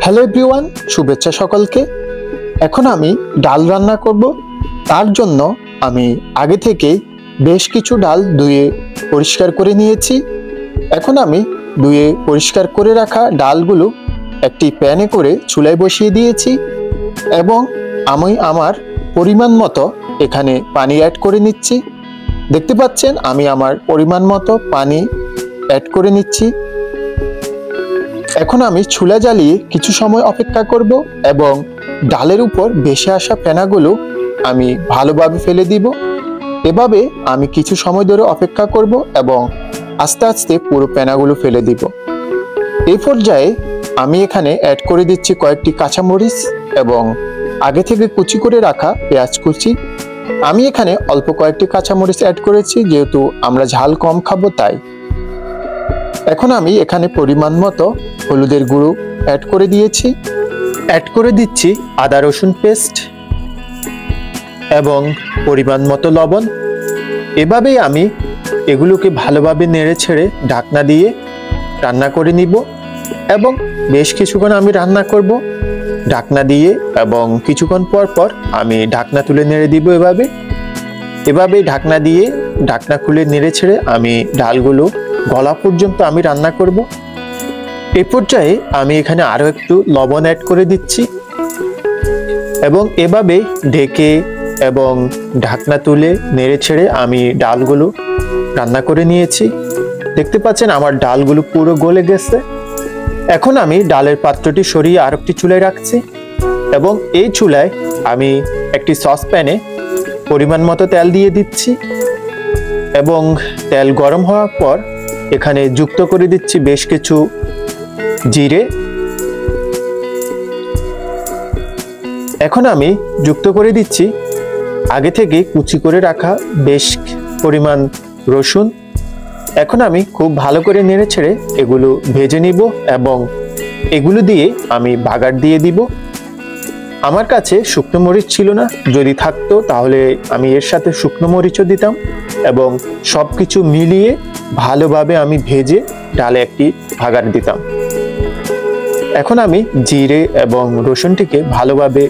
Hello everyone, শুভেচ্ছা সকলকে। এখন আমি ডাল রান্না করব। তার জন্য আমি আগে থেকেই বেশ কিছু ডাল ধুয়ে পরিষ্কার করে নিয়েছি। এখন আমি ধুয়ে পরিষ্কার করে রাখা ডালগুলো একটি প্যানে করে চুলায় বসিয়ে দিয়েছি এবং আমি আমার পরিমাণ মতো এখানে পানি অ্যাড করে নিচ্ছি। দেখতে পাচ্ছেন আমি আমার পরিমাণ মতো পানি অ্যাড করে নিচ্ছি। এখন আমি চুলা জ্বালিয়ে কিছু সময় অপেক্ষা করব এবং ডালের উপর ভেসে আসা ফেনাগুলো আমি ভালোভাবে ফেলে দিব। এভাবে আমি কিছু সময় ধরে অপেক্ষা করব এবং আস্তে আস্তে পুরো ফেনাগুলো ফেলে দিব। এই পর্যায়ে আমি এখানে অ্যাড করে দিচ্ছি কয়েকটি কাঁচামরিচ এবং আগে থেকে কুচি করে রাখা পেঁয়াজ কুচি। আমি এখানে অল্প কয়েকটি কাঁচামরিচ অ্যাড করেছি, যেহেতু আমরা ঝাল কম খাবো তাই। এখন আমি এখানে পরিমাণ মতো হলুদের গুঁড়ো অ্যাড করে দিয়েছি। অ্যাড করে দিচ্ছি আদা রসুন পেস্ট এবং পরিমাণ মতো লবণ। এভাবেই আমি এগুলোকে ভালোভাবে নেড়ে ছেড়ে ঢাকনা দিয়ে রান্না করে নিব এবং বেশ কিছুক্ষণ আমি রান্না করব ঢাকনা দিয়ে এবং কিছুক্ষণ পর পর আমি ঢাকনা তুলে নেড়ে দিব। এভাবেই ঢাকনা দিয়ে ঢাকনা খুলে নেড়ে ছেড়ে আমি ডালগুলো গলা পর্যন্ত আমি রান্না করব। এই পর্যায়ে আমি এখানে আরো একটু লবণ অ্যাড করে দিচ্ছি এবং এভাবে ঢেকে এবং ঢাকনা তুলে নেড়ে ছেড়ে আমি ডালগুলো রান্না করে নিয়েছি। দেখতে পাচ্ছেন আমার ডালগুলো পুরো গলে গেছে। এখন আমি ডালের পাত্রটি সরিয়ে আরেকটি চুলায় রাখছি এবং এই চুলায় আমি একটি সসপ্যানে পরিমাণ মতো তেল দিয়ে দিচ্ছি এবং তেল গরম হওয়ার পর এখানে যুক্ত করে দিচ্ছি বেশ কিছু জিরে। এখন আমি যুক্ত করে দিচ্ছি আগে থেকে কুচি করে রাখা বেশ পরিমাণ রসুন। এখন আমি খুব ভালো করে নেড়ে ছেড়ে এগুলো ভেজে নিব এবং এগুলো দিয়ে আমি বাগার দিয়ে দিব। আমার কাছে শুকনো মরিচ ছিল না, যদি থাকতো তাহলে আমি এর সাথে শুকনো মরিচও দিতাম এবং সবকিছু মিলিয়ে ভালোভাবে আমি ভেজে ডালে একটি বাগার দিতাম। এখন আমি জিরে এবং রসুনটিকে ভালোভাবে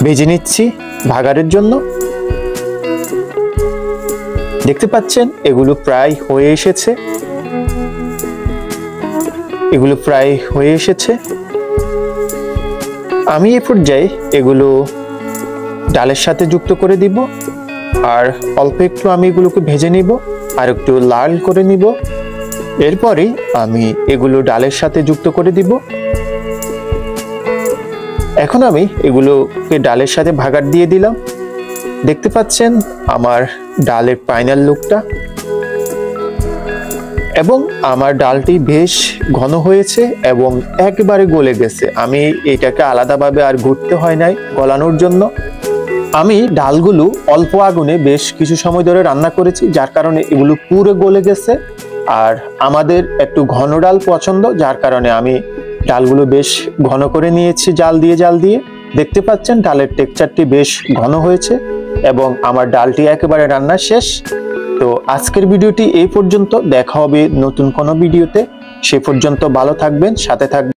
ভেজে নিচ্ছি বাগারের জন্য। দেখতে পাচ্ছেন এগুলো প্রায় হয়ে এসেছে। আমি এই পর্যায়ে এগুলো ডালের সাথে যুক্ত করে দিব আর অল্প একটু আমি এগুলোকে ভেজে নিব আর একটু লাল করে নিব। এরপরে আমি এগুলো ডালের সাথে যুক্ত করে দিব। এখন আমি এগুলোকে ডালের সাথে ভাগার দিয়ে দিলাম। দেখতে পাচ্ছেন আমার ডালের ফাইনাল লুকটা এবং আমার ডালটি বেশ ঘন হয়েছে এবং একেবারে গলে গেছে। আমি এটাকে আলাদাভাবে আর ঘুরতে হয় নাই গলানোর জন্য। আমি ডালগুলো অল্প আগুনে বেশ কিছু সময় ধরে রান্না করেছি, যার কারণে এগুলো পুরো গলে গেছে। আর আমাদের একটু ঘন ডাল পছন্দ, যার কারণে আমি ডালগুলো বেশ ঘন করে নিয়েছি জাল দিয়ে। দেখতে পাচ্ছেন ডালের টেক্সচারটি বেশ ঘন হয়েছে এবং আমার ডালটি একেবারে রান্না শেষ। তো আজকের ভিডিওটি এই পর্যন্ত। দেখা হবে নতুন কোনো ভিডিওতে। সে পর্যন্ত ভালো থাকবেন, সাথে থাকবেন।